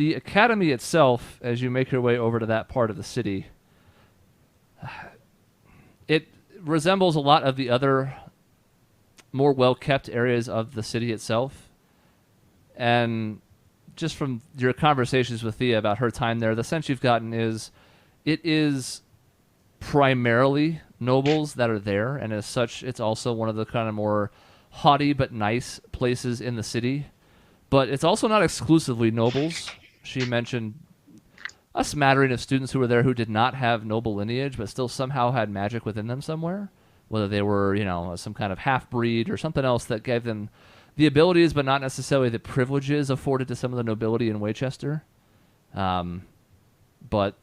The academy itself, as you make your way over to that part of the city, it resembles a lot of the other more well-kept areas of the city itself. And just from your conversations with Thea about her time there, the sense you've gotten is it is primarily nobles that are there, and as such, it's also one of the kind of more haughty but nice places in the city. But it's also not exclusively nobles. She mentioned a smattering of students who were there who did not have noble lineage, but still somehow had magic within them somewhere, whether they were, some kind of half-breed or something else that gave them the abilities, but not necessarily the privileges afforded to some of the nobility in Waychester. But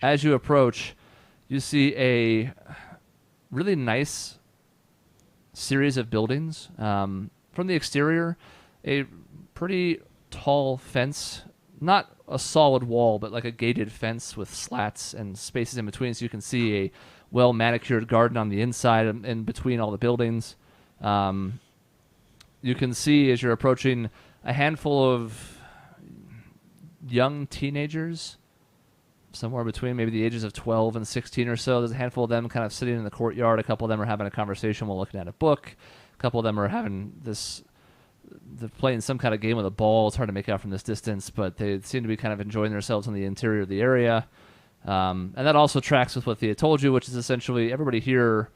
as you approach, you see a really nice series of buildings. From the exterior, a pretty tall fence, not a solid wall, but like a gated fence with slats and spaces in between, so you can see a well-manicured garden on the inside and in between all the buildings. You can see, as you're approaching, a handful of young teenagers, somewhere between maybe the ages of 12 and 16 or so. There's a handful of them kind of sitting in the courtyard. A couple of them are having a conversation while looking at a book. A couple of them are having they're playing some kind of game with a ball. It's hard to make out from this distance, but they seem to be kind of enjoying themselves in the interior of the area. And that also tracks with what Thea told you, which is essentially everybody here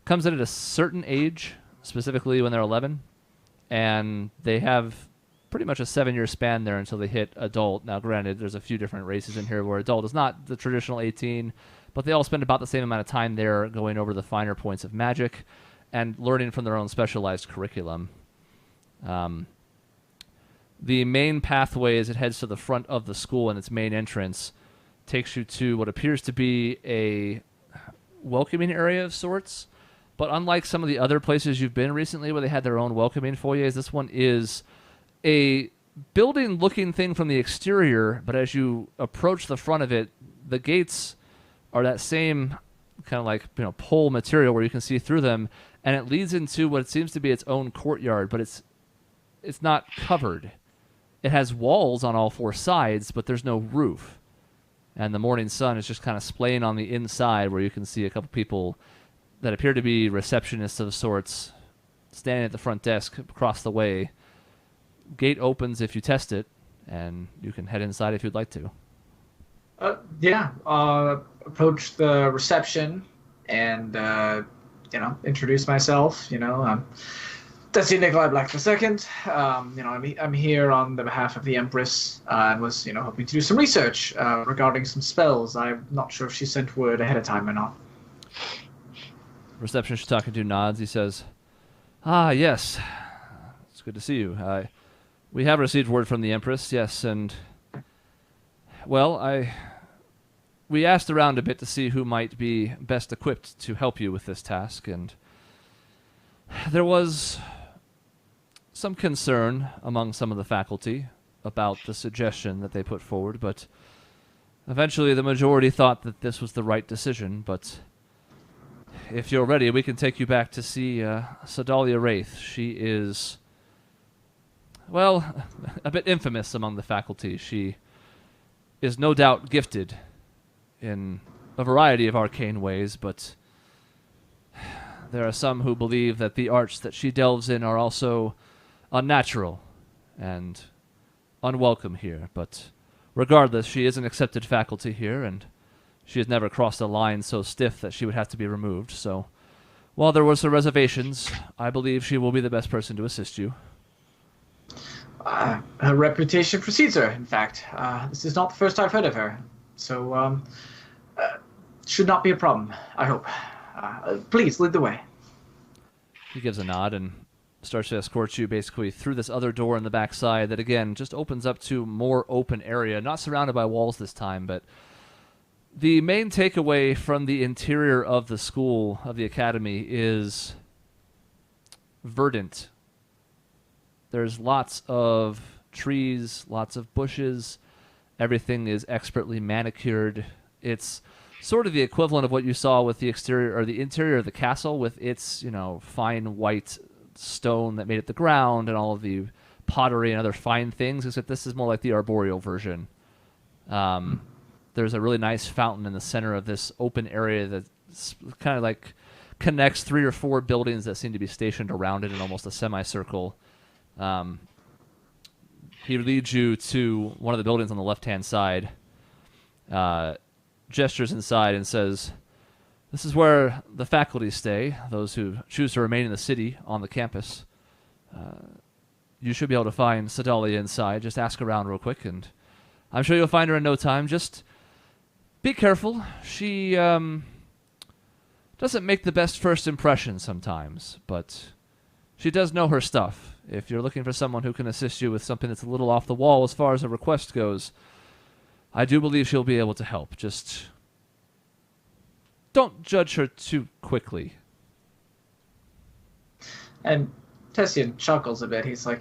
comes in at a certain age, specifically when they're 11, and they have pretty much a 7-year span there until they hit adult. Now, granted, there's a few different races in here where adult is not the traditional 18, but they all spend about the same amount of time there going over the finer points of magic and learning from their own specialized curriculum. The main pathway as it heads to the front of the school and its main entrance takes you to what appears to be a welcoming area of sorts. But unlike some of the other places you've been recently where they had their own welcoming foyers, this one is a building-looking thing from the exterior, but as you approach the front of it, the gates are that same kind of like pole material where you can see through them, and it leads into what seems to be its own courtyard, but it's not covered. It has walls on all 4 sides, but there's no roof. And the morning sun is just kind of splaying on the inside where you can see a couple people that appear to be receptionists of sorts standing at the front desk across the way. Gate opens if you test it, and you can head inside if you'd like to. Approach the reception and, introduce myself. I'm Destiny Nikolai Black II. I'm here on the behalf of the Empress and was, hoping to do some research regarding some spells. I'm not sure if she sent word ahead of time or not. Receptionist you're talking to nods. He says, yes. It's good to see you. We have received word from the Empress, yes, and, well, we asked around a bit to see who might be best equipped to help you with this task, and there was some concern among some of the faculty about the suggestion that they put forward, but eventually the majority thought that this was the right decision. But if you're ready, we can take you back to see Sedalia Wraith. She is, well, a bit infamous among the faculty. She is no doubt gifted in a variety of arcane ways, but there are some who believe that the arts that she delves in are also unnatural and unwelcome here. But regardless, she is an accepted faculty here, and she has never crossed a line so stiff that she would have to be removed. So while there were some reservations, I believe she will be the best person to assist you. Her reputation precedes her, in fact. This is not the first I've heard of her. So, should not be a problem, I hope. Please, lead the way. He gives a nod and starts to escort you basically through this other door in the backside that, again, just opens up to more open area, not surrounded by walls this time, but the main takeaway from the interior of the school, of the academy, is verdant. There's lots of trees, lots of bushes. Everything is expertly manicured. It's sort of the equivalent of what you saw with the exterior or the interior of the castle with its, fine white stone that made it the ground and all of the pottery and other fine things, except this is more like the arboreal version. There's a really nice fountain in the center of this open area that kind of like connects 3 or 4 buildings that seem to be stationed around it in almost a semicircle. He leads you to one of the buildings on the left-hand side, gestures inside and says, "This is where the faculty stay, those who choose to remain in the city on the campus. You should be able to find Sedalia inside. Just ask around real quick, and I'm sure you'll find her in no time. Just be careful. She doesn't make the best first impression sometimes, but she does know her stuff. If you're looking for someone who can assist you with something that's a little off the wall as far as a request goes, I do believe she'll be able to help. Just don't judge her too quickly." And Tessian chuckles a bit. He's like,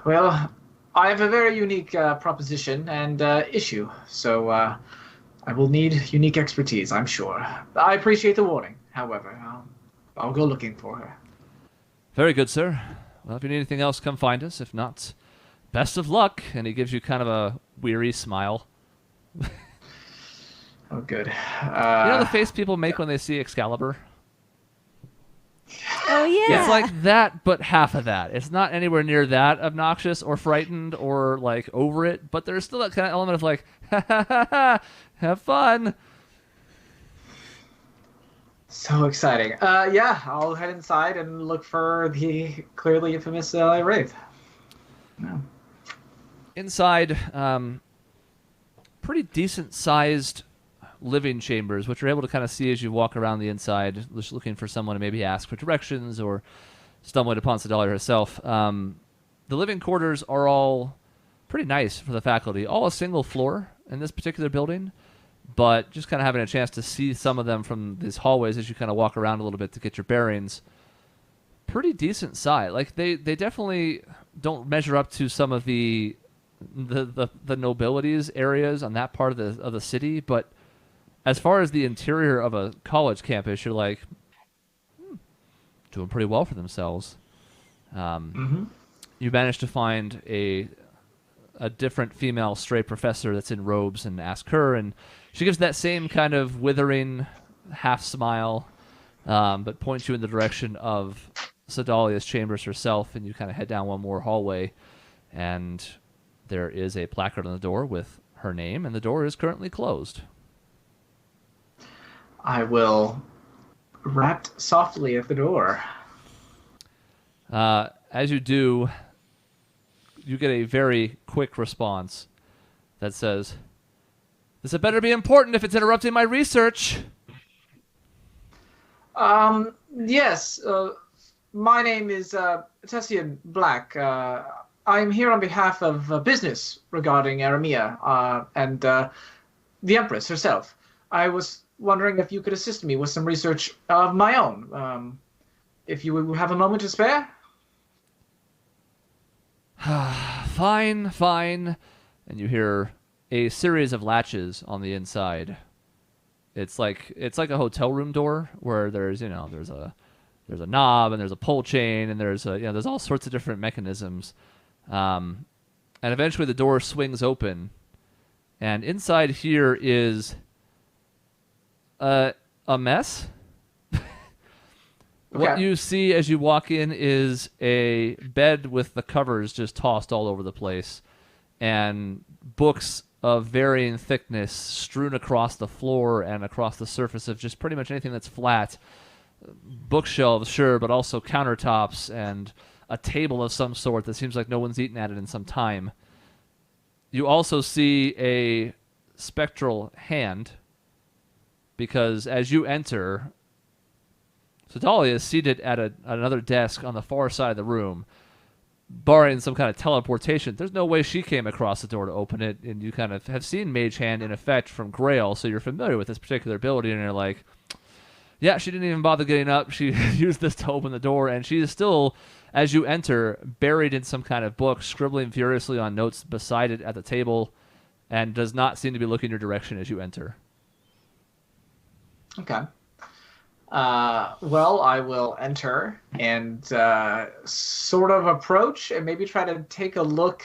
"Well, I have a very unique proposition and issue, so I will need unique expertise, I'm sure. I appreciate the warning, however. I'll go looking for her." "Very good, sir. Well, if you need anything else, come find us. If not, best of luck." And he gives you kind of a weary smile. Oh, good. You know the face people make when they see Excalibur? Oh, yeah. It's like that, but half of that. It's not anywhere near that obnoxious or frightened or like over it, but there's still that kind of element of like, ha ha ha ha, have fun. So exciting. Yeah, I'll head inside and look for the clearly infamous Wraith. Yeah. Inside, pretty decent-sized living chambers, which you're able to kind of see as you walk around the inside, just looking for someone to maybe ask for directions or stumbling upon Sedalia herself. The living quarters are all pretty nice for the faculty. All a single floor in this particular building, but just kind of having a chance to see some of them from these hallways as you kind of walk around a little bit to get your bearings. Pretty decent size. Like they definitely don't measure up to some of the nobilities areas on that part of the city, but as far as the interior of a college campus, you're like, doing pretty well for themselves. You manage to find a different female stray professor that's in robes and ask her, and she gives that same kind of withering half smile, but points you in the direction of Sedalia's chambers herself, and you kind of head down one more hallway, and there is a placard on the door with her name, and the door is currently closed. I will rap softly at the door. As you do, you get a very quick response that says, "This had better be important if it's interrupting my research." Yes. My name is Tessian Black. I'm here on behalf of business regarding Aramea and the Empress herself. I was wondering if you could assist me with some research of my own. If you have a moment to spare? Fine. And you hear a series of latches on the inside. It's like a hotel room door where there's a knob and there's a pull chain and there's all sorts of different mechanisms. And eventually the door swings open, and inside here is a mess. Okay. What you see as you walk in is a bed with the covers just tossed all over the place, and books of varying thickness strewn across the floor and across the surface of just pretty much anything that's flat. Bookshelves, sure, but also countertops and a table of some sort that seems like no one's eaten at it in some time. You also see a spectral hand, because as you enter, Sedalia is seated at another desk on the far side of the room, barring some kind of teleportation. There's no way she came across the door to open it, and you kind of have seen Mage Hand in effect from Grail, so you're familiar with this particular ability, and you're like, yeah, she didn't even bother getting up. She used this to open the door, and she is still, as you enter, buried in some kind of book, scribbling furiously on notes beside it at the table, and does not seem to be looking your direction as you enter. Okay. Well, I will enter and sort of approach and maybe try to take a look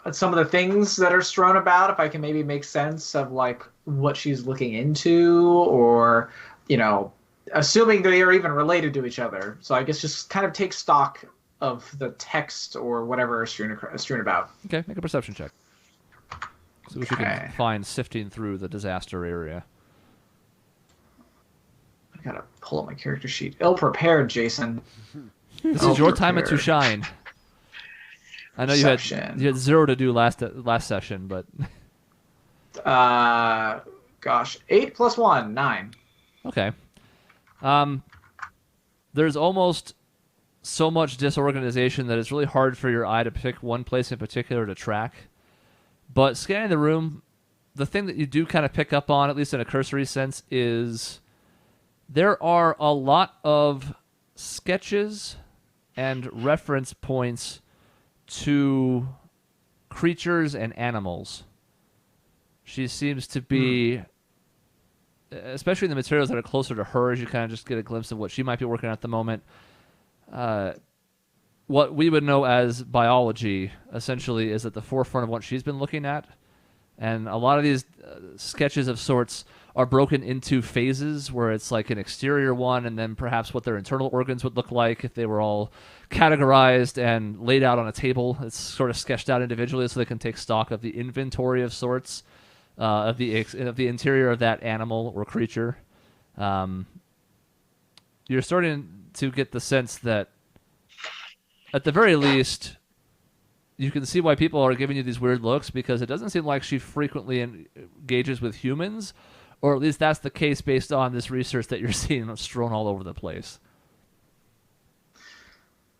at some of the things that are strewn about. If I can maybe make sense of like what she's looking into, or you know, assuming they are even related to each other. So I guess just kind of take stock of the text or whatever is strewn about. Okay, make a perception check. See what you can Okay. find sifting through the disaster area. I gotta pull up my character sheet. Ill prepared, Jason. This Ill is your time to prepared. shine. I know Perception. you had 0 to do last session, but Uh, gosh, 8 plus 1, 9. okay. There's almost so much disorganization that it's really hard for your eye to pick one place in particular to track. But scanning the room, the thing that you do kind of pick up on, at least in a cursory sense, is there are a lot of sketches and reference points to creatures and animals. She seems to be, especially in the materials that are closer to her, as you kind of just get a glimpse of what she might be working on at the moment. What we would know as biology essentially is at the forefront of what she's been looking at. And a lot of these sketches of sorts are broken into phases where it's like an exterior one and then perhaps what their internal organs would look like if they were all categorized and laid out on a table. It's sort of sketched out individually so they can take stock of the inventory of sorts of the interior of that animal or creature. You're starting to get the sense that at the very least you can see why people are giving you these weird looks, because it doesn't seem like she frequently engages with humans, or at least that's the case based on this research that you're seeing strewn all over the place.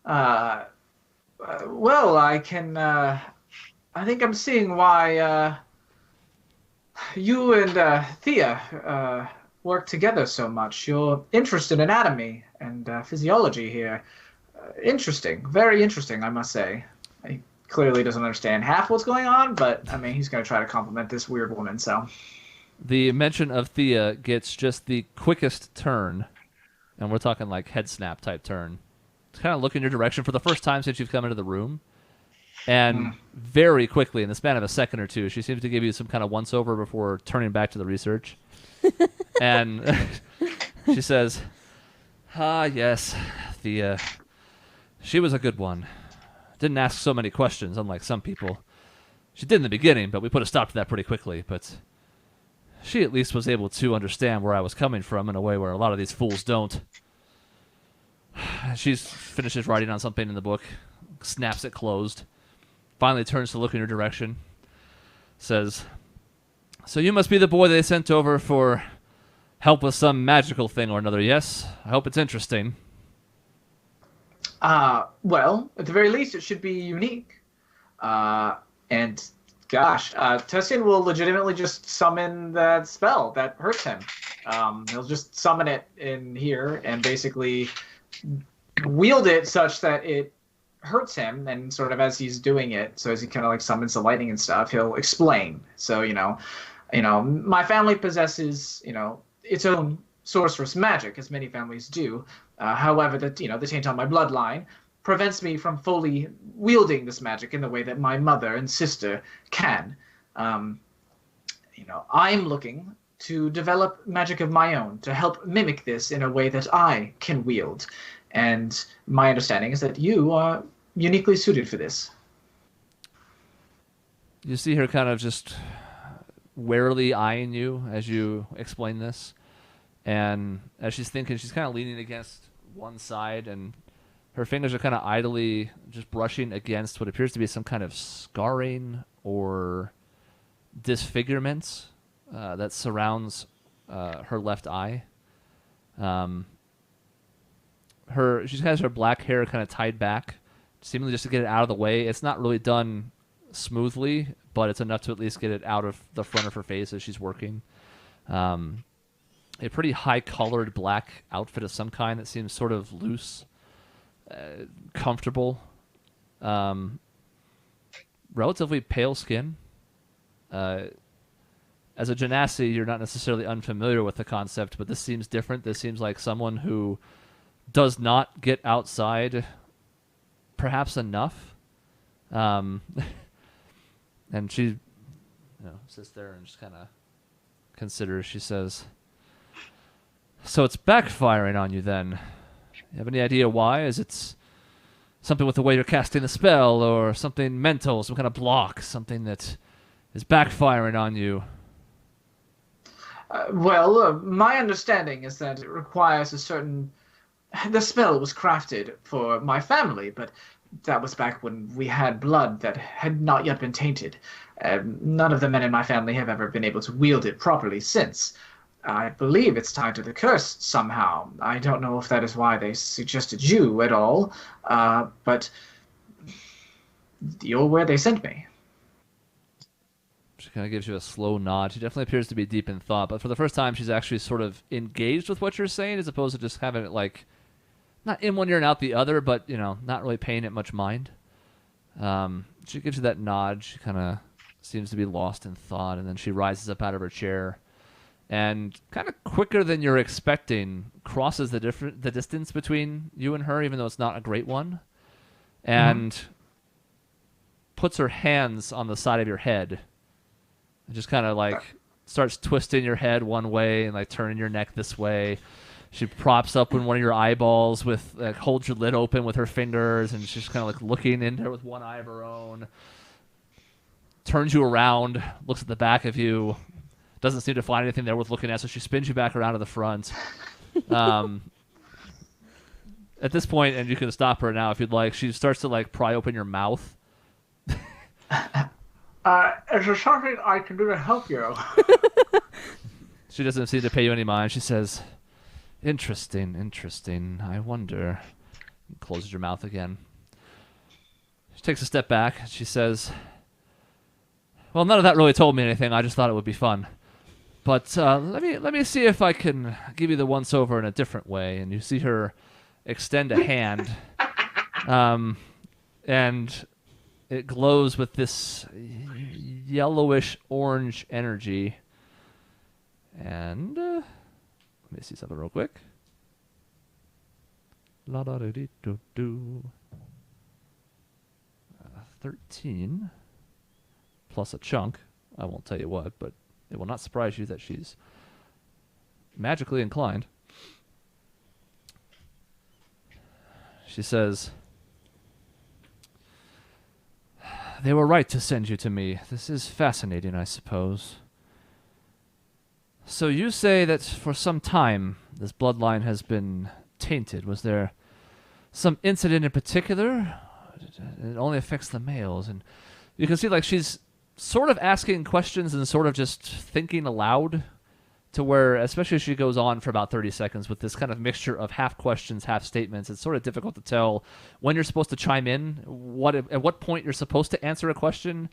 Uh, well, I can. I think I'm seeing why you and Thea work together so much. Your interest in anatomy and physiology here. Interesting. Very interesting, I must say. He clearly doesn't understand half what's going on, but I mean, he's going to try to compliment this weird woman, so. The mention of Thea gets just the quickest turn, and we're talking like head snap type turn. It's kind of look in your direction for the first time since you've come into the room. And very quickly, in the span of a second or two, she seems to give you some kind of once-over before turning back to the research. And she says, "Ah, yes, Thea. She was a good one. Didn't ask so many questions, unlike some people. She did in the beginning, but we put a stop to that pretty quickly. But she at least was able to understand where I was coming from in a way where a lot of these fools don't." She finishes writing on something in the book, snaps it closed, finally turns to look in your direction, says, "So you must be the boy they sent over for help with some magical thing or another, yes? I hope it's interesting." Well, at the very least, it should be unique. And gosh, Tessian will legitimately just summon that spell that hurts him. He'll just summon it in here and basically wield it such that it hurts him, and sort of as he's doing it, so as he kind of like summons the lightning and stuff, he'll explain. So, my family possesses, its own sorcerous magic, as many families do. However, the taint on my bloodline prevents me from fully wielding this magic in the way that my mother and sister can. I'm looking to develop magic of my own to help mimic this in a way that I can wield. And my understanding is that you are uniquely suited for this. You see her kind of just warily eyeing you as you explain this. And as she's thinking, she's kind of leaning against one side, and her fingers are kind of idly just brushing against what appears to be some kind of scarring or disfigurement that surrounds her left eye. She has her black hair kind of tied back, seemingly just to get it out of the way. It's not really done smoothly, but it's enough to at least get it out of the front of her face as she's working. A pretty high-colored black outfit of some kind that seems sort of loose, comfortable, relatively pale skin. as a genasi, you're not necessarily unfamiliar with the concept, but this seems different. This seems like someone who does not get outside perhaps enough. And she sits there and just kind of considers. She says, so it's backfiring on you then. You have any idea why? Is it something with the way you're casting the spell, or something mental, some kind of block, something that is backfiring on you? My understanding is that it requires a certain... The spell was crafted for my family, but that was back when we had blood that had not yet been tainted. None of the men in my family have ever been able to wield it properly since. I believe it's tied to the curse somehow. I don't know if that is why they suggested you at all, but you're where they sent me. She kind of gives you a slow nod. She definitely appears to be deep in thought, but for the first time, she's actually sort of engaged with what you're saying, as opposed to just having it like, not in one ear and out the other, but, not really paying it much mind. She gives you that nod. She kind of seems to be lost in thought, and then she rises up out of her chair and kind of quicker than you're expecting crosses the distance between you and her, even though it's not a great one, and puts her hands on the side of your head. And just kind of like starts twisting your head one way and like turning your neck this way. She props up in one of your eyeballs with holds your lid open with her fingers, and she's kind of like looking in there with one eye of her own. Turns you around, looks at the back of you, doesn't seem to find anything there worth looking at, so she spins you back around to the front. At this point, and you can stop her now if you'd like, she starts to like pry open your mouth. Is there something I can do to help you? She doesn't seem to pay you any mind. She says, interesting. I wonder. And closes your mouth again. She takes a step back. And she says, well, none of that really told me anything. I just thought it would be fun. But let me see if I can give you the once-over in a different way. And you see her extend a hand. And it glows with this yellowish orange energy. And let me see something real quick. La da do do do. 13 plus a chunk. I won't tell you what, but it will not surprise you that she's magically inclined. She says, they were right to send you to me. This is fascinating, I suppose. So you say that for some time this bloodline has been tainted. Was there some incident in particular? It only affects the males. And you can see like she's sort of asking questions and sort of just thinking aloud, to where, especially as she goes on for about 30 seconds with this kind of mixture of half questions, half statements, it's sort of difficult to tell when you're supposed to chime in, at what point you're supposed to answer a question.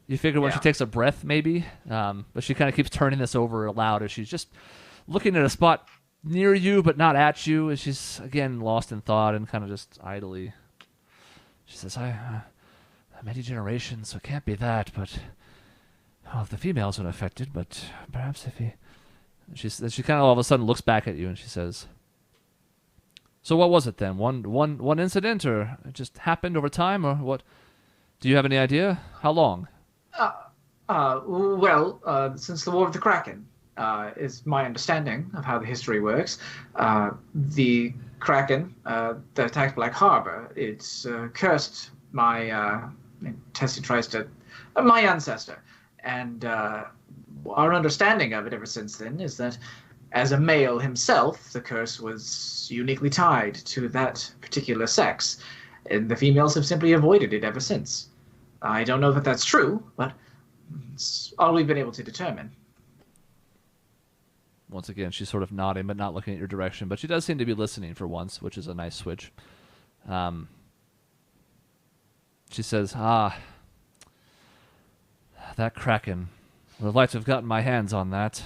You figure when she takes a breath, maybe. But she kind of keeps turning this over aloud as she's just looking at a spot near you but not at you, as she's, again, lost in thought and kind of just idly. She says, many generations, so it can't be that, but... Oh, if the females are affected, but perhaps if he... She kind of all of a sudden looks back at you and she says, so what was it then? One incident, or it just happened over time, or what? Do you have any idea? How long? Since the War of the Kraken is my understanding of how the history works. The Kraken that attacked Black Harbor, it's cursed my my ancestor, and our understanding of it ever since then is that as a male himself, the curse was uniquely tied to that particular sex, and the females have simply avoided it ever since. I don't know that that's true, but it's all we've been able to determine. Once again, she's sort of nodding, but not looking at your direction. But she does seem to be listening for once, which is a nice switch. She says, that Kraken. Would have liked to have gotten my hands on that.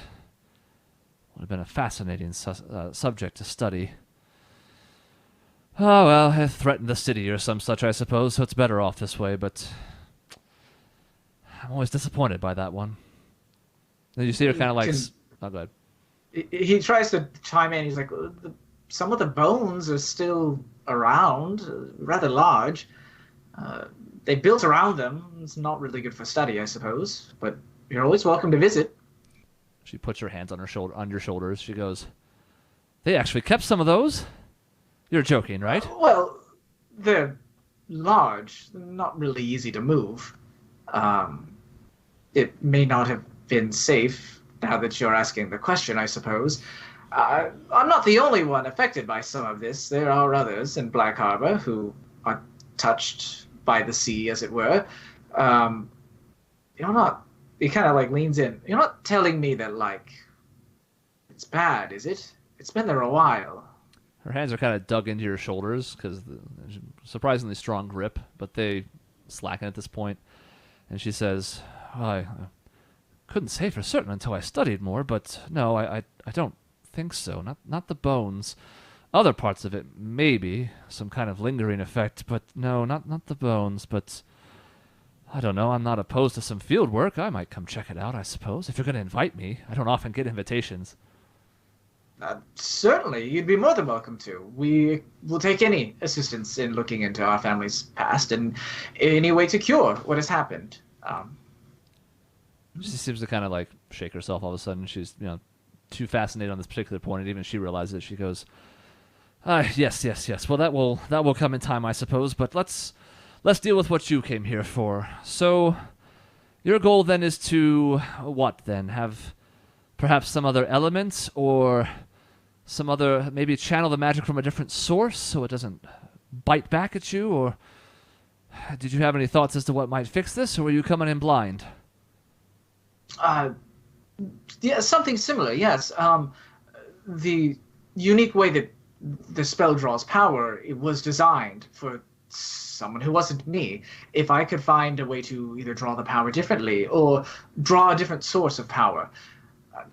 Would have been a fascinating subject to study. Oh, well, it threatened the city or some such, I suppose, so it's better off this way, but I'm always disappointed by that one. And you see her kind of like, Can, oh, go ahead. he tries to chime in. He's like, some of the bones are still around, rather large. Uh, they built around them. It's not really good for study, I suppose. But you're always welcome to visit. She puts her hands on your shoulders. She goes, "They actually kept some of those. You're joking, right?" Well, they're large, not really easy to move. It may not have been safe now that you're asking the question, I suppose. I'm not the only one affected by some of this. There are others in Black Harbor who are touched by the sea, as it were. You're not. He kind of like leans in. You're not telling me that like it's bad, is it? It's been there a while. Her hands are kind of dug into your shoulders because surprisingly strong grip, but they slacken at this point. And she says, well, I couldn't say for certain until I studied more, but no, I don't think so. Not the bones. Other parts of it, maybe. Some kind of lingering effect, but no, not the bones, but I don't know. I'm not opposed to some field work. I might come check it out, I suppose, if you're going to invite me. I don't often get invitations. Certainly, you'd be more than welcome to. We will take any assistance in looking into our family's past and any way to cure what has happened. She seems to kind of like shake herself all of a sudden. She's, too fascinated on this particular point, and even she realizes it. She goes, yes. Well, that will come in time, I suppose. But let's deal with what you came here for. So, your goal then is to what then? Have perhaps some other element or some other, maybe channel the magic from a different source so it doesn't bite back at you? Or did you have any thoughts as to what might fix this, or were you coming in blind? Yeah, something similar, yes. The unique way that the spell draws power, it was designed for someone who wasn't me. If I could find a way to either draw the power differently or draw a different source of power,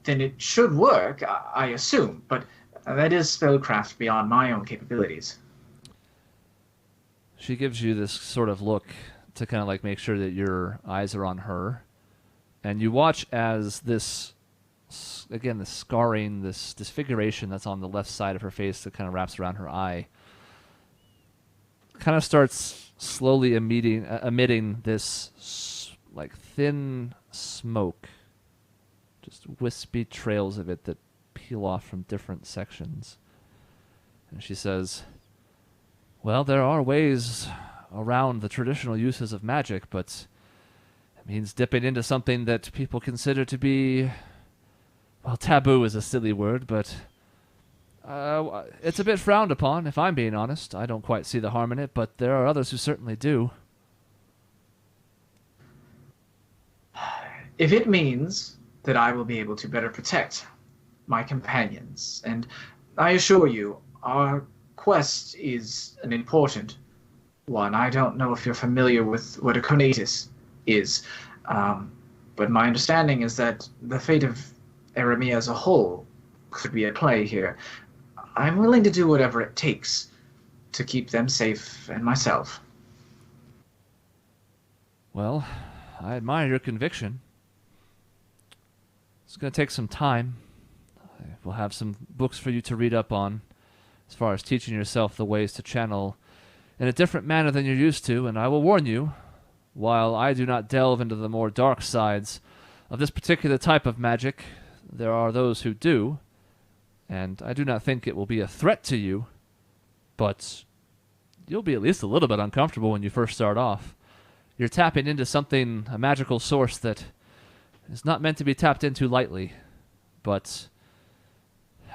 then it should work, I assume. But that is spellcraft beyond my own capabilities. She gives you this sort of look to kind of like make sure that your eyes are on her. And you watch as this, again, this scarring, this disfiguration that's on the left side of her face that kind of wraps around her eye, kind of starts slowly emitting this like thin smoke, just wispy trails of it that peel off from different sections. And she says, well, there are ways around the traditional uses of magic, but it means dipping into something that people consider to be, well, taboo is a silly word, but it's a bit frowned upon, if I'm being honest. I don't quite see the harm in it, but there are others who certainly do. If it means that I will be able to better protect my companions, and I assure you, our quest is an important one. I don't know if you're familiar with what a conatus is, but my understanding is that the fate of Eremia as a whole could be at play here. I'm willing to do whatever it takes to keep them safe and myself. Well, I admire your conviction. It's going to take some time. We'll have some books for you to read up on as far as teaching yourself the ways to channel in a different manner than you're used to, and I will warn you, while I do not delve into the more dark sides of this particular type of magic, there are those who do, and I do not think it will be a threat to you, but you'll be at least a little bit uncomfortable when you first start off. You're tapping into something, a magical source that is not meant to be tapped into lightly, but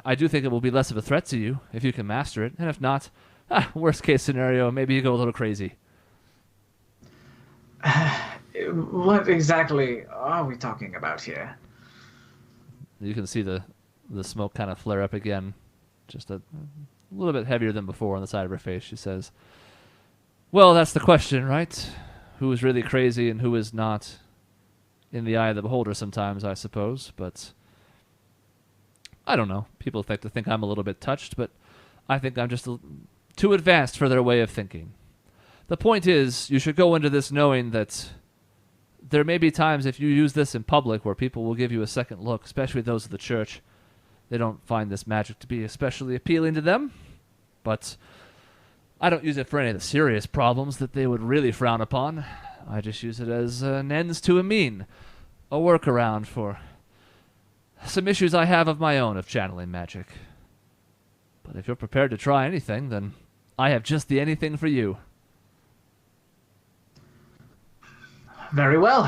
I do think it will be less of a threat to you if you can master it, and if not, worst case scenario, maybe you go a little crazy. What exactly are we talking about here? You can see the smoke kind of flare up again, just a little bit heavier than before on the side of her face. She says, well, that's the question, right? Who is really crazy and who is not? In the eye of the beholder sometimes, I suppose, but I don't know. People like to think I'm a little bit touched, but I think I'm just too advanced for their way of thinking. The point is, you should go into this knowing that there may be times if you use this in public where people will give you a second look, especially those of the church. They don't find this magic to be especially appealing to them, but I don't use it for any of the serious problems that they would really frown upon. I just use it as an ends to a mean, a workaround for some issues I have of my own of channeling magic. But if you're prepared to try anything, then I have just the anything for you. Very well.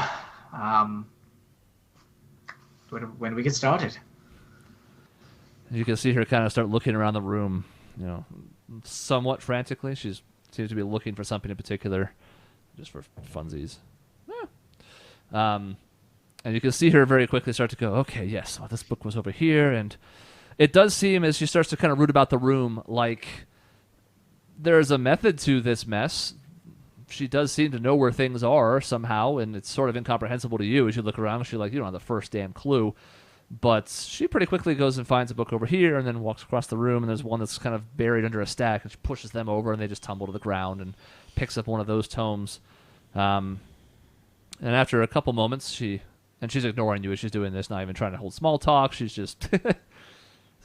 When do we get started? You can see her kind of start looking around the room, somewhat frantically. She seems to be looking for something in particular, just for funsies. And you can see her very quickly start to go, okay, yes, well, this book was over here, and it does seem as she starts to kind of root about the room like there's a method to this mess. She does seem to know where things are somehow, and it's sort of incomprehensible to you as you look around. She's like, you don't have the first damn clue. But she pretty quickly goes and finds a book over here and then walks across the room, and there's one that's kind of buried under a stack, and she pushes them over, and they just tumble to the ground and picks up one of those tomes. And after a couple moments, she's ignoring you as she's doing this, not even trying to hold small talk. She's just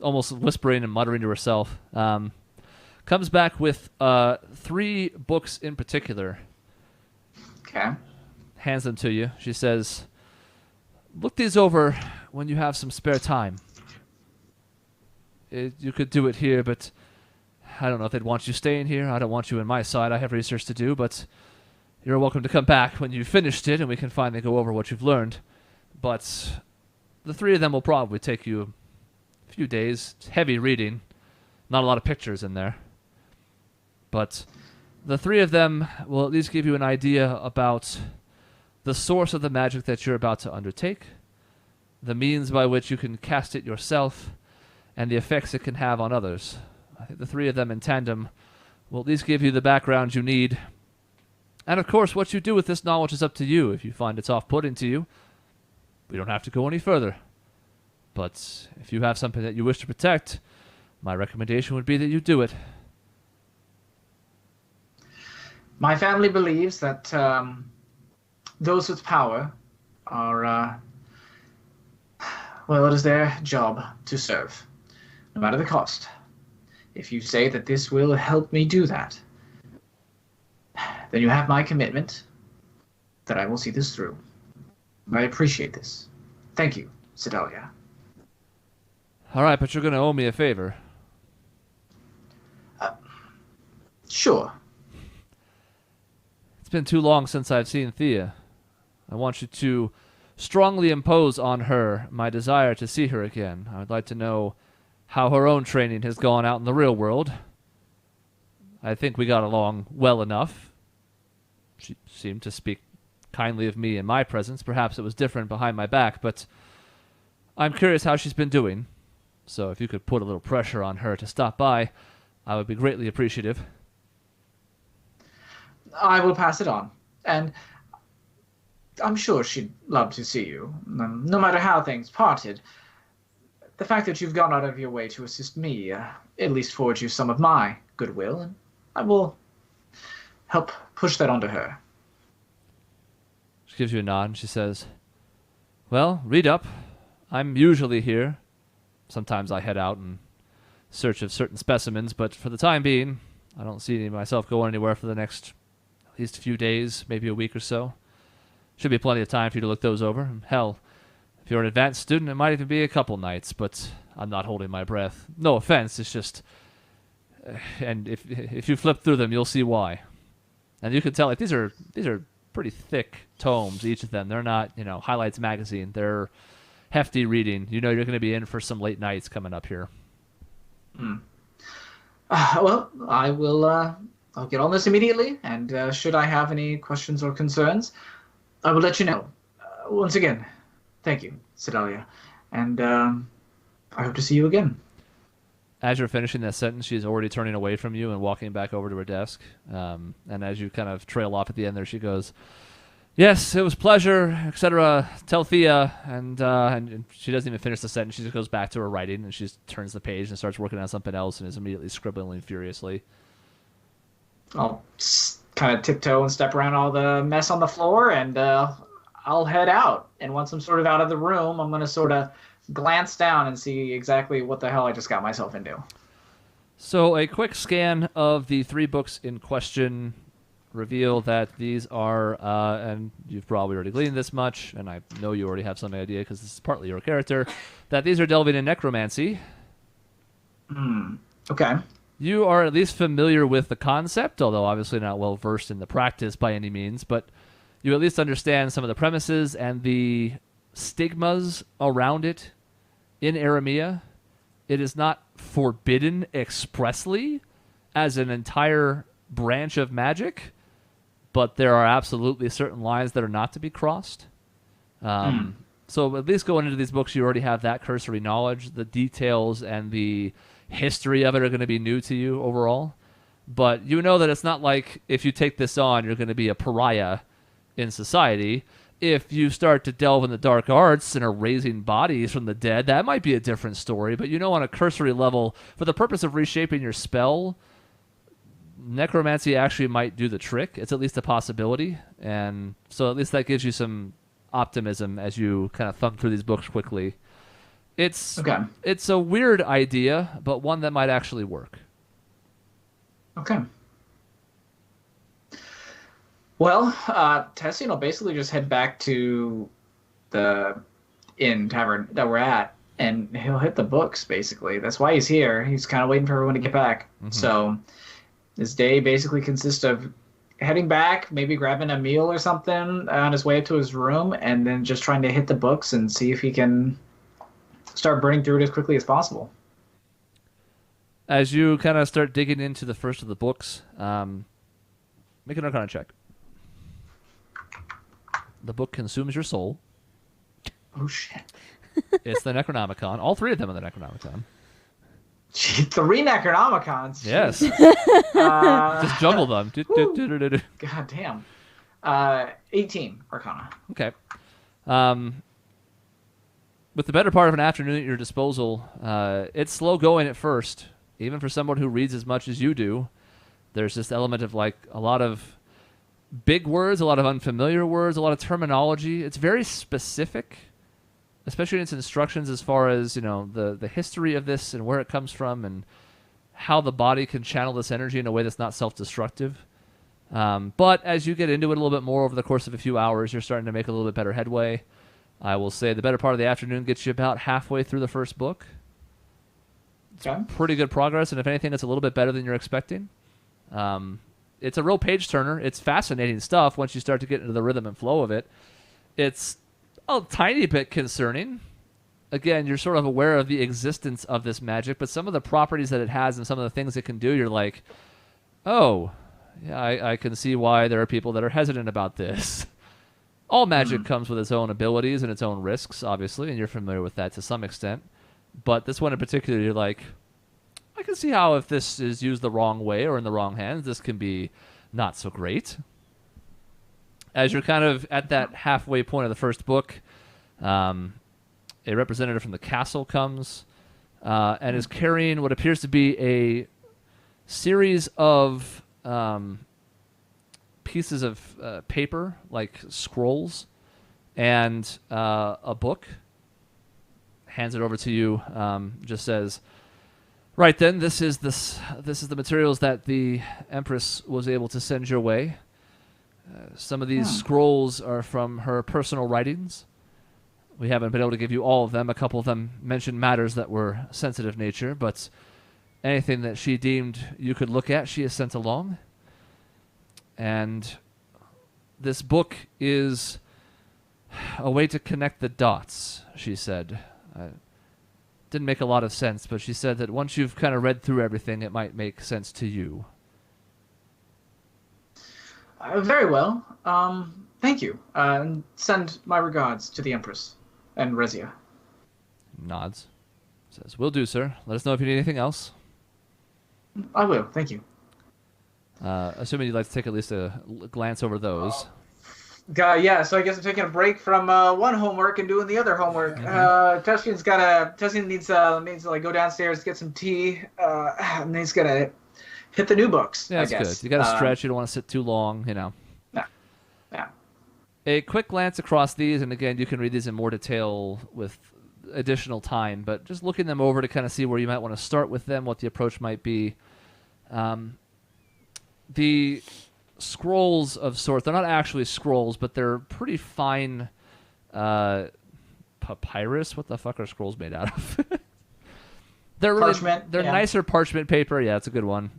almost whispering and muttering to herself. Comes back with 3 books in particular. Okay. Hands them to you. She says, look these over when you have some spare time. You could do it here, but I don't know if they'd want you staying here. I don't want you on my side. I have research to do, but you're welcome to come back when you've finished it, and we can finally go over what you've learned. But the 3 of them will probably take you a few days. It's heavy reading. Not a lot of pictures in there. But the 3 of them will at least give you an idea about the source of the magic that you're about to undertake, the means by which you can cast it yourself, and the effects it can have on others. I think the 3 of them in tandem will at least give you the background you need. And of course, what you do with this knowledge is up to you. If you find it's off-putting to you, we don't have to go any further. But if you have something that you wish to protect, my recommendation would be that you do it. My family believes that those with power are, well, it is their job to serve, no matter the cost. If you say that this will help me do that, then you have my commitment that I will see this through. I appreciate this. Thank you, Sedalia. All right, but you're going to owe me a favor. Sure. It's been too long since I've seen Thea. I want you to strongly impose on her my desire to see her again. I would like to know how her own training has gone out in the real world. I think we got along well enough. She seemed to speak kindly of me in my presence. Perhaps it was different behind my back, but I'm curious how she's been doing. So if you could put a little pressure on her to stop by, I would be greatly appreciative. I will pass it on. And I'm sure she'd love to see you, no matter how things parted. The fact that you've gone out of your way to assist me at least forward you some of my goodwill, and I will help push that onto her. She gives you a nod and she says, well, read up. I'm usually here. Sometimes I head out in search of certain specimens, but for the time being, I don't see myself going anywhere for the next at least a few days, maybe a week or so. Should be plenty of time for you to look those over. Hell, if you're an advanced student, it might even be a couple nights, but I'm not holding my breath. No offense, it's just... and if you flip through them, you'll see why. And you can tell, like, these are pretty thick tomes, each of them. They're not, Highlights magazine. They're hefty reading. You know you're going to be in for some late nights coming up here. Well, I will, I'll get on this immediately, and should I have any questions or concerns, I will let you know. Once again, thank you, Sedalia, and I hope to see you again. As you're finishing that sentence, she's already turning away from you and walking back over to her desk. And as you kind of trail off at the end there, she goes, yes, it was pleasure, etc. Tell Thea. And she doesn't even finish the sentence. She just goes back to her writing, and she just turns the page and starts working on something else and is immediately scribbling furiously. I'll kind of tiptoe and step around all the mess on the floor, and I'll I'll head out. And once I'm sort of out of the room, I'm going to sort of glance down and see exactly what the hell I just got myself into. So a quick scan of the 3 books in question reveal that these are, and you've probably already gleaned this much, and I know you already have some idea because this is partly your character, that these are delving in necromancy. Okay. You are at least familiar with the concept, although obviously not well versed in the practice by any means, but you at least understand some of the premises and the stigmas around it in Aramea. It is not forbidden expressly as an entire branch of magic, but there are absolutely certain lines that are not to be crossed. So at least going into these books, you already have that cursory knowledge. The details and the history of it are going to be new to you overall. But you know that it's not like if you take this on, you're going to be a pariah in society. If you start to delve in the dark arts and are raising bodies from the dead, that might be a different story. But you know, on a cursory level, for the purpose of reshaping your spell, necromancy actually might do the trick. It's at least a possibility. And so at least that gives you some optimism as you kind of thumb through these books quickly. It's a weird idea, but one that might actually work. Okay. Well, Tessian will basically just head back to the inn tavern that we're at, and he'll hit the books, basically. That's why he's here. He's kind of waiting for everyone to get back. Mm-hmm. So his day basically consists of heading back, maybe grabbing a meal or something on his way up to his room, and then just trying to hit the books and see if he can start burning through it as quickly as possible. As you kind of start digging into the first of the books, make an Arcana check. The book consumes your soul. Oh, shit. It's the Necronomicon. All 3 of them are the Necronomicon. Gee, 3 Necronomicons? Yes. Just juggle them. God damn. 18 Arcana. Okay. With the better part of an afternoon at your disposal, it's slow going at first. Even for someone who reads as much as you do, there's this element of like a lot of big words, a lot of unfamiliar words, a lot of terminology. It's very specific, especially in its instructions as far as, you know, the history of this and where it comes from and how the body can channel this energy in a way that's not self-destructive. But as you get into it a little bit more over the course of a few hours, you're starting to make a little bit better headway. I will say the better part of the afternoon gets you about halfway through the first book. It's pretty good progress, and if anything, it's a little bit better than you're expecting. It's a real page-turner. It's fascinating stuff once you start to get into the rhythm and flow of it. It's a tiny bit concerning. Again, you're sort of aware of the existence of this magic, but some of the properties that it has and some of the things it can do, you're like, oh, yeah, I can see why there are people that are hesitant about this. All magic comes with its own abilities and its own risks, obviously, and you're familiar with that to some extent. But this one in particular, you're like, I can see how if this is used the wrong way or in the wrong hands, this can be not so great. As you're kind of at that halfway point of the first book, a representative from the castle comes and is carrying what appears to be a series of pieces of paper, like scrolls, and a book. Hands it over to you. Just says, "Right then, this is the materials that the Empress was able to send your way. Some of these scrolls are from her personal writings. We haven't been able to give you all of them. A couple of them mention matters that were sensitive nature, but anything that she deemed you could look at, she has sent along. And this book is a way to connect the dots," she said. Didn't make a lot of sense, but she said that once you've kind of read through everything, it might make sense to you. Very well. Thank you. And send my regards to the Empress and Rezia. Nods. Says, "Will do, sir. Let us know if you need anything else." I will. Thank you. Assuming you'd like to take at least a glance over those. Yeah, so I guess I'm taking a break from one homework and doing the other homework. Tessian needs to like go downstairs, get some tea, and he's gonna hit the new books. Yeah, that's I guess. good. You gotta stretch. You don't want to sit too long, you know. Yeah. A quick glance across these, and again, you can read these in more detail with additional time, but just looking them over to kind of see where you might want to start with them, what the approach might be. The scrolls of sorts, they're not actually scrolls, but they're pretty fine papyrus. What the fuck are scrolls made out of? They're really, Parchment, they're yeah. nicer parchment paper. Yeah, that's a good one.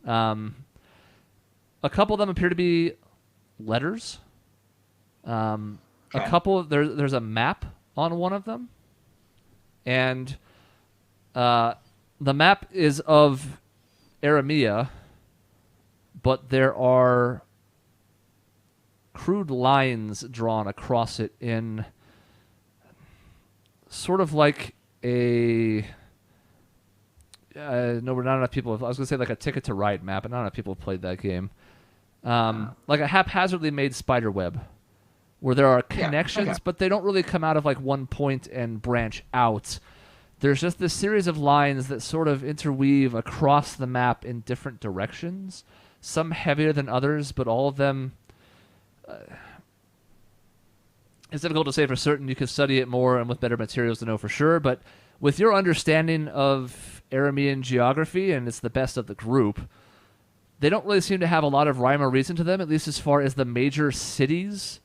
A couple of them appear to be letters. A Okay. couple, there's a map on one of them, and the map is of Aramea, but there are crude lines drawn across it in sort of like a no, we're not enough people. I was gonna say like a Ticket to Ride map, but not enough people have played that game. Like a haphazardly made spider web, where there are connections, okay. but they don't really come out of like one point and branch out. There's just this series of lines that sort of interweave across the map in different directions. Some heavier than others, but all of them. It's difficult to say for certain. You can study it more and with better materials to know for sure. But with your understanding of Aramean geography, and it's the best of the group, they don't really seem to have a lot of rhyme or reason to them, at least as far as the major cities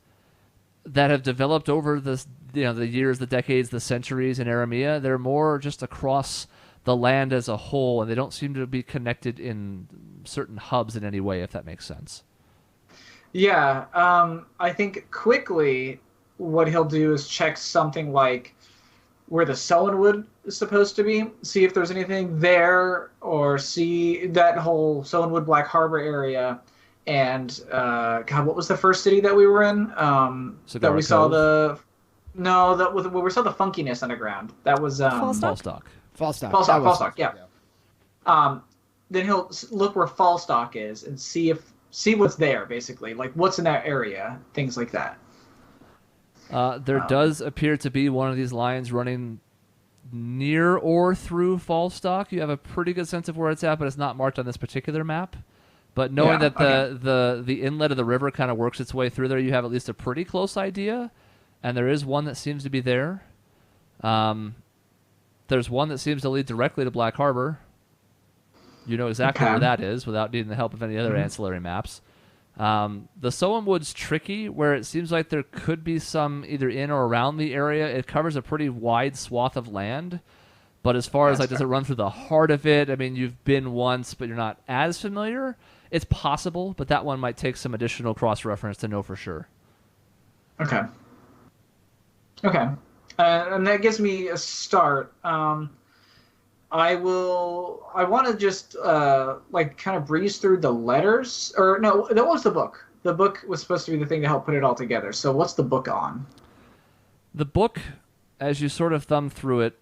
that have developed over the years, the decades, the centuries in Aramea. They're more just across the land as a whole, and they don't seem to be connected in certain hubs in any way, if that makes sense. Yeah, I think quickly what he'll do is check something like where the Sullenwood is supposed to be, see if there's anything there, or see that whole Sullenwood Black Harbor area. And God, what was the first city that we were in? That we saw Cove? that was where we saw the funkiness underground. That was Falstock. Falstock, yeah. Then he'll look where Falstock is and see what's there, basically, like what's in that area, things like that. There does appear to be one of these lines running near or through Falstock. You have a pretty good sense of where it's at, but it's not marked on this particular map. But knowing that the inlet of the river kind of works its way through there, you have at least a pretty close idea. And there is one that seems to be there. There's one that seems to lead directly to Black Harbor. You know exactly where that is without needing the help of any other ancillary maps. The Sullenwood's tricky, where it seems like there could be some either in or around the area. It covers a pretty wide swath of land. But as far as like, does it run through the heart of it? I mean, you've been once, but you're not as familiar. It's possible, but that one might take some additional cross-reference to know for sure. Okay. And that gives me a start. I want to just like kind of breeze through the letters. Or no, that was the book. The book was supposed to be the thing to help put it all together. So what's the book on? The book, as you sort of thumb through it,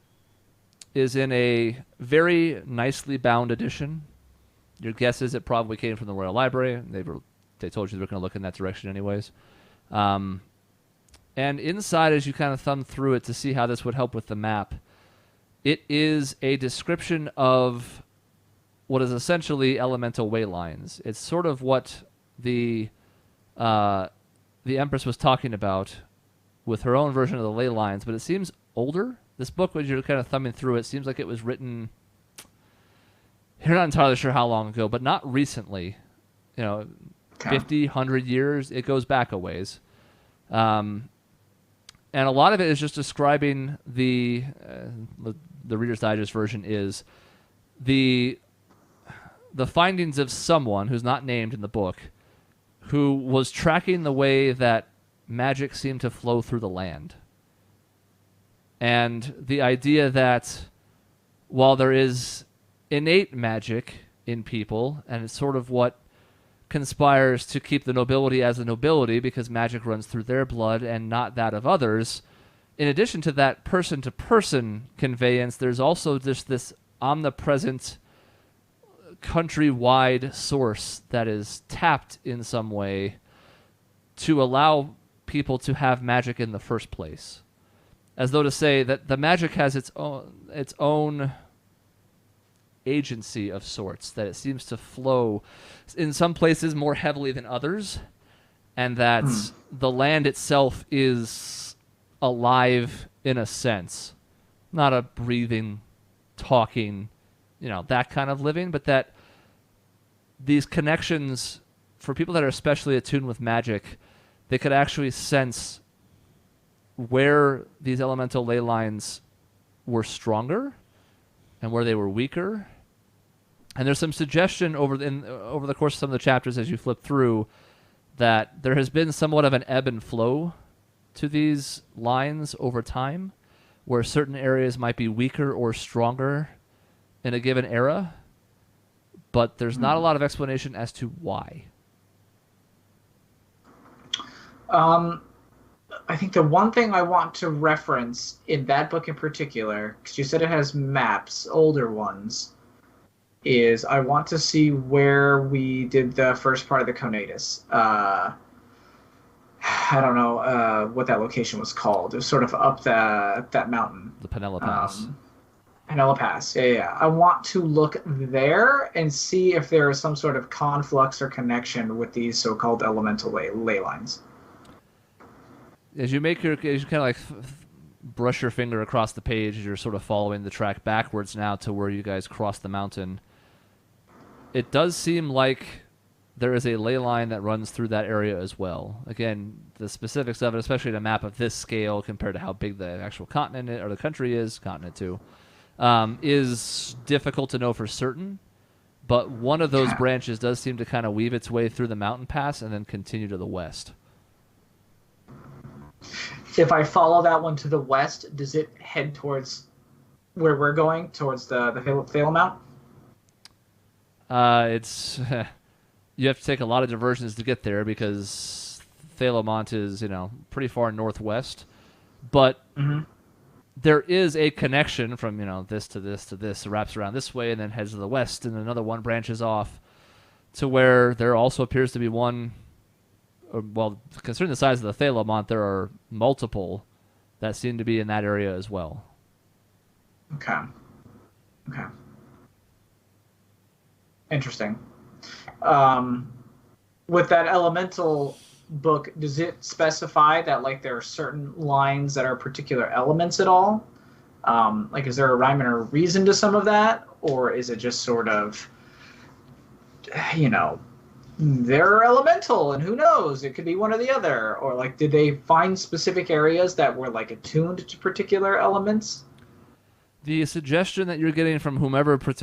is in a very nicely bound edition. Your guess is it probably came from the Royal Library. They told you they were going to look in that direction anyways. And inside, as you kind of thumb through it to see how this would help with the map, it is a description of what is essentially elemental way lines. It's sort of what the Empress was talking about with her own version of the ley lines, but it seems older. This book, when you're kind of thumbing through it, seems like it was written... You're not entirely sure how long ago, but not recently. 50, 100 years. It goes back a ways. And a lot of it is just describing the Reader's Digest version is the findings of someone who's not named in the book who was tracking the way that magic seemed to flow through the land. And the idea that while there is innate magic in people, and it's sort of what conspires to keep the nobility as the nobility because magic runs through their blood and not that of others. In addition to that person-to-person conveyance, there's also just this omnipresent countrywide source that is tapped in some way to allow people to have magic in the first place. As though to say that the magic has its own agency of sorts, that it seems to flow in some places more heavily than others, and that the land itself is alive in a sense, not a breathing, talking, that kind of living, but that these connections, for people that are especially attuned with magic, they could actually sense where these elemental ley lines were stronger and where they were weaker. And there's some suggestion over the course of some of the chapters as you flip through that there has been somewhat of an ebb and flow to these lines over time, where certain areas might be weaker or stronger in a given era, but there's not a lot of explanation as to why. I think the one thing I want to reference in that book in particular, because you said it has maps, older ones, is I want to see where we did the first part of the Conatus. I don't know what that location was called. It was sort of up that mountain. The Penella Pass. Penella Pass, yeah. I want to look there and see if there is some sort of conflux or connection with these so-called elemental ley lines. As you kind of like brush your finger across the page, you're sort of following the track backwards now to where you guys cross the mountain. It does seem like there is a ley line that runs through that area as well. Again, the specifics of it, especially in a map of this scale compared to how big the actual continent or the country is, continent too, is difficult to know for certain. But one of those branches does seem to kind of weave its way through the mountain pass and then continue to the west. If I follow that one to the west, does it head towards where we're going, towards the Thale Mount? It's you have to take a lot of diversions to get there because Thalemont is, pretty far northwest. But there is a connection from, this to this to this. It wraps around this way and then heads to the west, and another one branches off to where there also appears to be one. Well, considering the size of the Thalemont, there are multiple that seem to be in that area as well. Okay. Interesting. With that elemental book, does it specify that there are certain lines that are particular elements at all? Is there a rhyme and a reason to some of that, or is it just sort of, they're elemental and who knows, it could be one or the other? Or did they find specific areas that were attuned to particular elements? The suggestion that you're getting from whomever put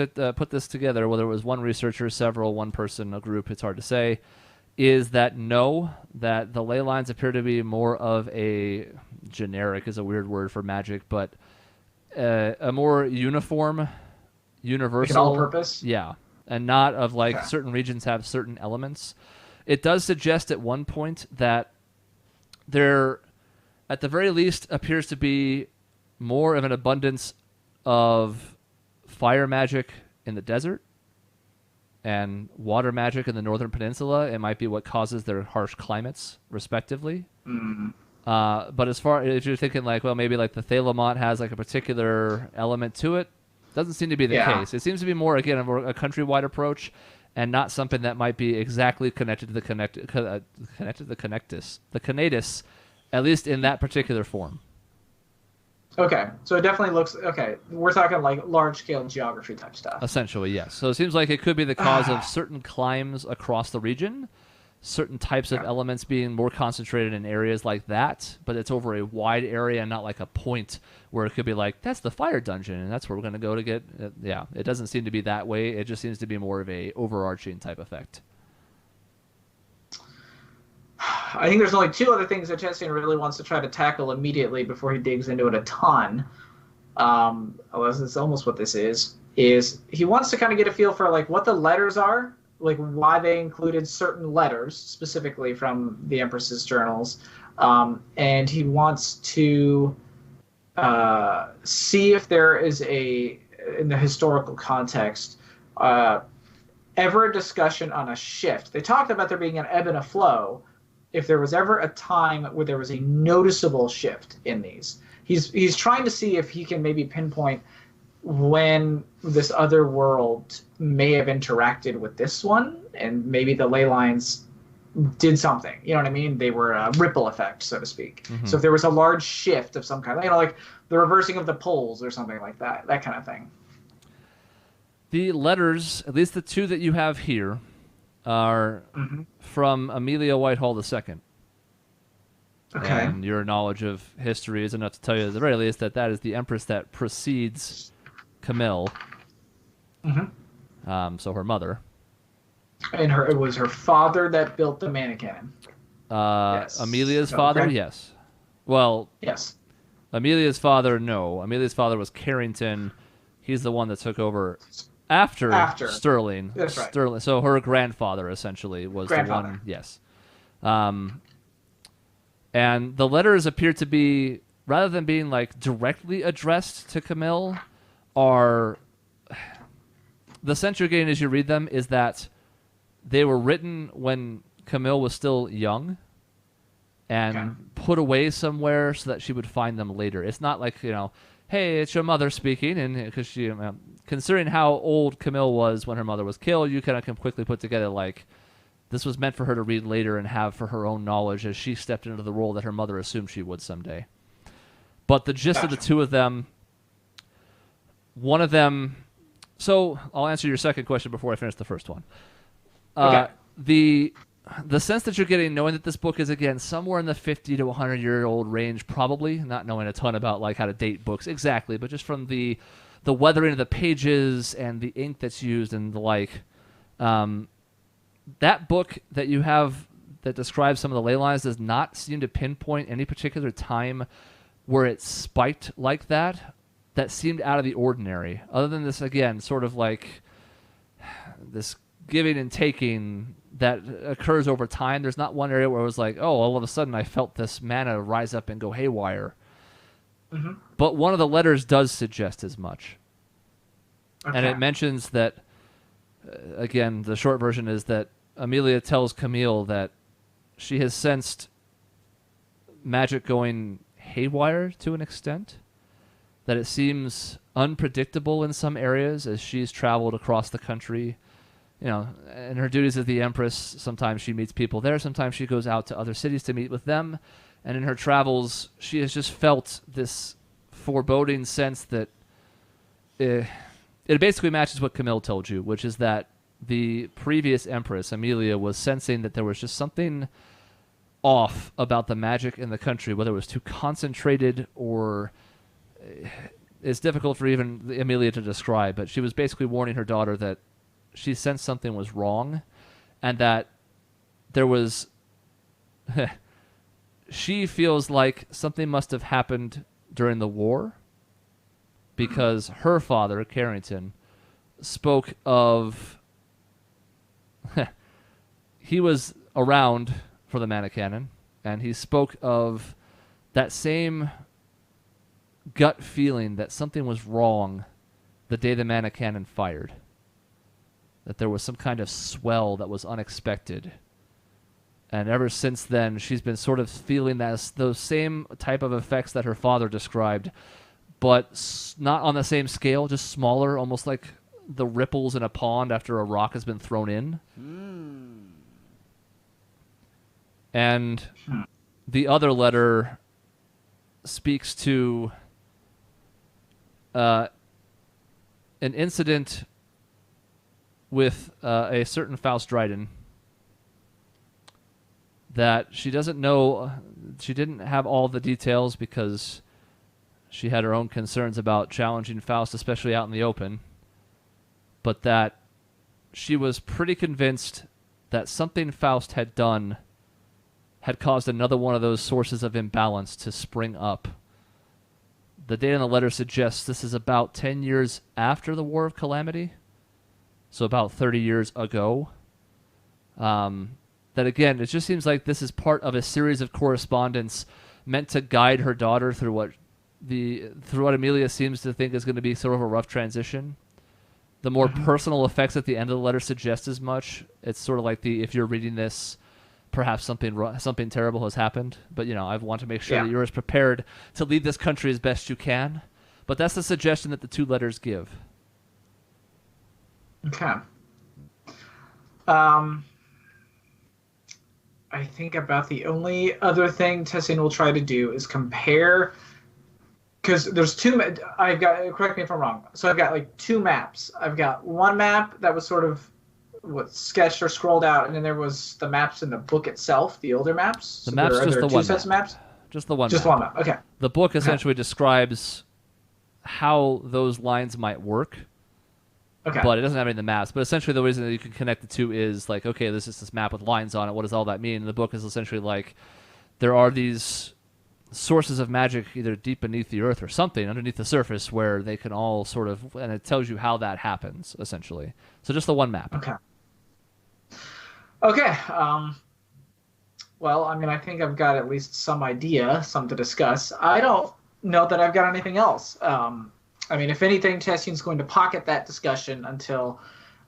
this together, whether it was one researcher, several, one person, a group, it's hard to say, is that that the ley lines appear to be more of a generic is a weird word for magic, but a more uniform, universal, all purpose. Yeah, and not of certain regions have certain elements. It does suggest at one point that there, at the very least, appears to be more of an abundance of fire magic in the desert and water magic in the northern peninsula. It might be what causes their harsh climates, respectively. But as far as you're thinking, maybe the Thalemont has a particular element to it, doesn't seem to be the case. It seems to be more, again, a countrywide approach, and not something that might be exactly connected to the Conatus, at least in that particular form. Okay, so it definitely looks okay. We're talking large-scale geography type stuff. Essentially, yes. So it seems like it could be the cause of certain climes across the region, certain types of elements being more concentrated in areas like that, but it's over a wide area and not a point where it could be that's the fire dungeon and that's where we're going to go to get. It doesn't seem to be that way. It just seems to be more of a overarching type effect. I think there's only two other things that Chessian really wants to try to tackle immediately before he digs into it a ton. It's almost what this is he wants to kind of get a feel for what the letters are, why they included certain letters specifically from the Empress's journals, and he wants to see if there is in the historical context, ever a discussion on a shift. They talked about there being an ebb and a flow. If there was ever a time where there was a noticeable shift in these, he's trying to see if he can maybe pinpoint when this other world may have interacted with this one, and maybe the ley lines did something. You know what I mean? They were a ripple effect, so to speak. Mm-hmm. So if there was a large shift of some kind, like the reversing of the poles or something like that kind of thing. The letters, at least the two that you have here, are from Amelia Whitehall II. Okay. And your knowledge of history is enough to tell you at the very least that is the empress that precedes Camille. So her mother. And it was her father that built the mannequin. Yes. Amelia's father, okay. yes. Well, Yes. Amelia's father, no. Amelia's father was Carrington. He's the one that took over after Sterling. That's right. Sterling. So her grandfather essentially was the one. Yes. And the letters appear to be, rather than being like directly addressed to Camille, are the sense you're getting as you read them is that they were written when Camille was still young and put away somewhere so that she would find them later. It's not like, hey, it's your mother speaking, and because she, considering how old Camille was when her mother was killed, you kind of can quickly put together like this was meant for her to read later and have for her own knowledge as she stepped into the role that her mother assumed she would someday. But the gist of the two of them, one of them. So I'll answer your second question before I finish the first one. The sense that you're getting, knowing that this book is, again, somewhere in the 50 to 100-year-old range, probably, not knowing a ton about like how to date books exactly, but just from the weathering of the pages and the ink that's used and the like, that book that you have that describes some of the ley lines does not seem to pinpoint any particular time where it spiked like that seemed out of the ordinary. Other than this, again, sort of like this giving and taking that occurs over time. There's not one area where it was like, oh, all of a sudden I felt this mana rise up and go haywire. But one of the letters does suggest as much. And it mentions that, again, the short version is that Amelia tells Camille that she has sensed magic going haywire to an extent, that it seems unpredictable in some areas as she's traveled across the country. In her duties as the Empress, sometimes she meets people there, sometimes she goes out to other cities to meet with them, and in her travels, she has just felt this foreboding sense that it basically matches what Camille told you, which is that the previous Empress, Amelia, was sensing that there was just something off about the magic in the country, whether it was too concentrated or it's difficult for even Amelia to describe, but she was basically warning her daughter that she sensed something was wrong and that there was she feels like something must have happened during the war because her father, Carrington, spoke of he was around for the Mannacannon, and he spoke of that same gut feeling that something was wrong the day the Mannacannon fired. That there was some kind of swell that was unexpected. And ever since then, she's been sort of feeling those same type of effects that her father described, but not on the same scale, just smaller, almost like the ripples in a pond after a rock has been thrown in. And the other letter speaks to an incident with a certain Faust Dryden that she doesn't know. She didn't have all the details because she had her own concerns about challenging Faust, especially out in the open, but that she was pretty convinced that something Faust had done had caused another one of those sources of imbalance to spring up. The date on the letter suggests this is about 10 years after the War of Calamity, so about 30 years ago. That again, it just seems like this is part of a series of correspondence meant to guide her daughter through what Amelia seems to think is going to be sort of a rough transition. The more personal effects at the end of the letter suggest as much. It's sort of like if you're reading this, perhaps something terrible has happened. But I want to make sure that you're as prepared to leave this country as best you can. But that's the suggestion that the two letters give. Okay. I think about the only other thing Tessin will try to do is compare, because there's I've got, correct me if I'm wrong. So I've got like two maps. I've got one map that was sort of sketched or scrolled out, and then there was the maps in the book itself, the older maps. The So map's are just there the two one sets map. of maps? Just the one Just map. one map. Okay. The book essentially describes how those lines might work, Okay. but it doesn't have any of the maps. But essentially the reason that you can connect the two is like, okay, this is this map with lines on it. What does all that mean? And the book is essentially like, there are these sources of magic either deep beneath the earth or something underneath the surface where they can all sort of, and it tells you how that happens, essentially. So just the one map. Okay. Okay. Well, I mean, I think I've got at least some idea, some to discuss. I don't know that I've got anything else. I mean, if anything, Tessian's going to pocket that discussion until,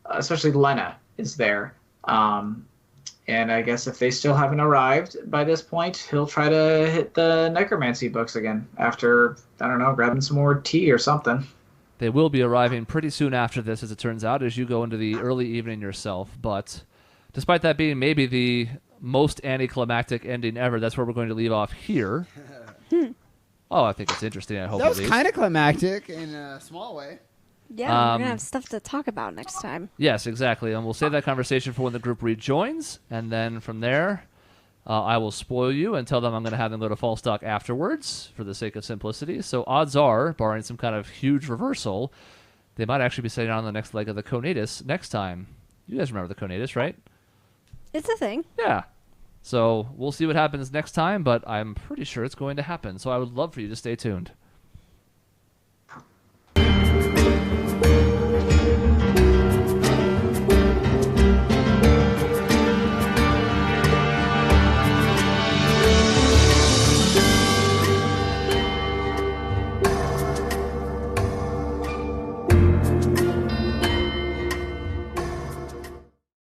especially Lena is there. And I guess if they still haven't arrived by this point, he'll try to hit the necromancy books again after, I don't know, grabbing some more tea or something. They will be arriving pretty soon after this, as it turns out, as you go into the early evening yourself. But despite that being maybe the most anticlimactic ending ever, that's where we're going to leave off here. Oh, I think it's interesting. I hope That was at least. kind of climactic in a small way. Yeah, we're going to have stuff to talk about next time. Yes, exactly. And we'll save that conversation for when the group rejoins. And then from there, I will spoil you and tell them I'm going to have them go to Falstock afterwards for the sake of simplicity. So odds are, barring some kind of huge reversal, they might actually be sitting on the next leg of the Conatus next time. You guys remember the Conatus, right? It's a thing. Yeah. So we'll see what happens next time, but I'm pretty sure it's going to happen. So I would love for you to stay tuned.